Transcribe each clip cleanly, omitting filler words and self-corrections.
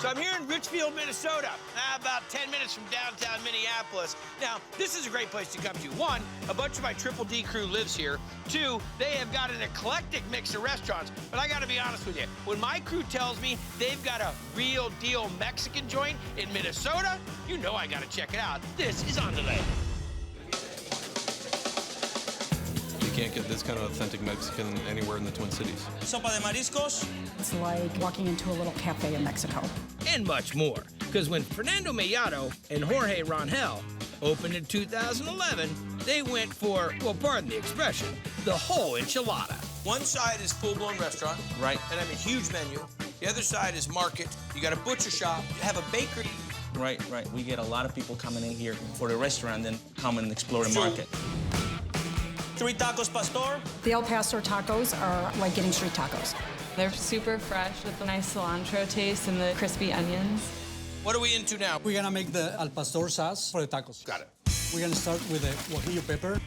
So I'm here in Richfield, Minnesota, about 10 minutes from downtown Minneapolis. Now, this is a great place to come to. One, a bunch of my Triple D crew lives here. Two, they have got an eclectic mix of restaurants. But I gotta be honest with you, when my crew tells me they've got a real deal Mexican joint in Minnesota, you know I gotta check it out. This is Andale. You can't get this kind of authentic Mexican anywhere in the Twin Cities. Sopa de mariscos. It's like walking into a little cafe in Mexico. And much more. Because when Fernando Mellado and Jorge Rangel opened in 2011, they went for, well, pardon the expression, the whole enchilada. One side is full-blown restaurant, Right. and I have a huge menu. The other side is market. You got a butcher shop, you have a bakery. Right. We get a lot of people coming in here for the restaurant and come and explore the So- market. 3 tacos pastor. The El Pastor tacos are like getting street tacos. They're super fresh with a nice cilantro taste and the crispy onions. What are we into now? We're gonna make the al pastor sauce for the tacos. Got it. We're gonna start with the guajillo pepper,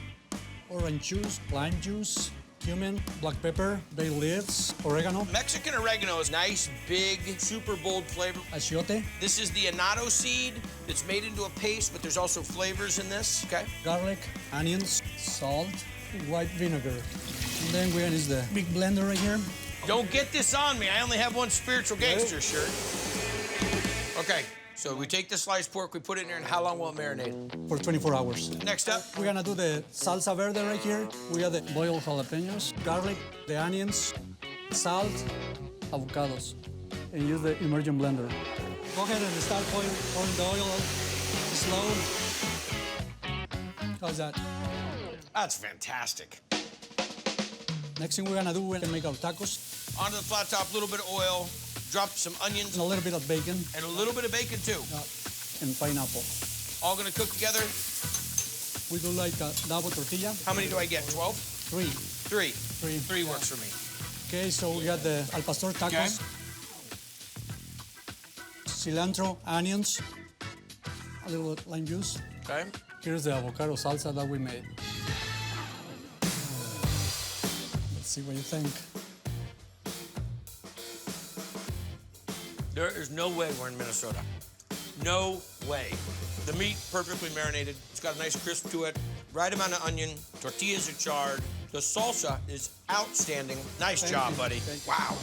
orange juice, lime juice, cumin, black pepper, bay leaves, oregano, Mexican oregano is nice, big, super bold flavor. achiote, This is the annatto seed that's made into a paste, but there's also flavors in this, okay? garlic, onions, salt, white vinegar. And then we're gonna use the big blender right here. Don't get this on me. I only have one spiritual gangster shirt. Okay, so we take the sliced pork, we put it in there, and how long will it marinate? For 24 hours. Next up, We're gonna do the salsa verde right here. We got the boiled jalapenos, garlic, the onions, salt, avocados, and use the immersion blender. Go ahead and start pouring the oil slow. How's that? that's fantastic. Next thing we're gonna do, we're gonna make our tacos. Onto the flat top, a little bit of oil, drop some onions, And a little bit of bacon and a little bit of bacon too. and pineapple. All gonna cook together. We do like a double tortilla. How many do I get? 12? 3. Three. Three. Three works for me. Okay, so we got the al pastor tacos. Okay. Cilantro, onions, a little lime juice. Okay. Here's the avocado salsa that we made. Let's see what you think. There is no way we're in Minnesota. No way. The meat perfectly marinated. It's got a nice crisp to it. Right amount of onion. Tortillas are charred. The salsa is outstanding. Nice job, you. buddy. Thank you. Wow.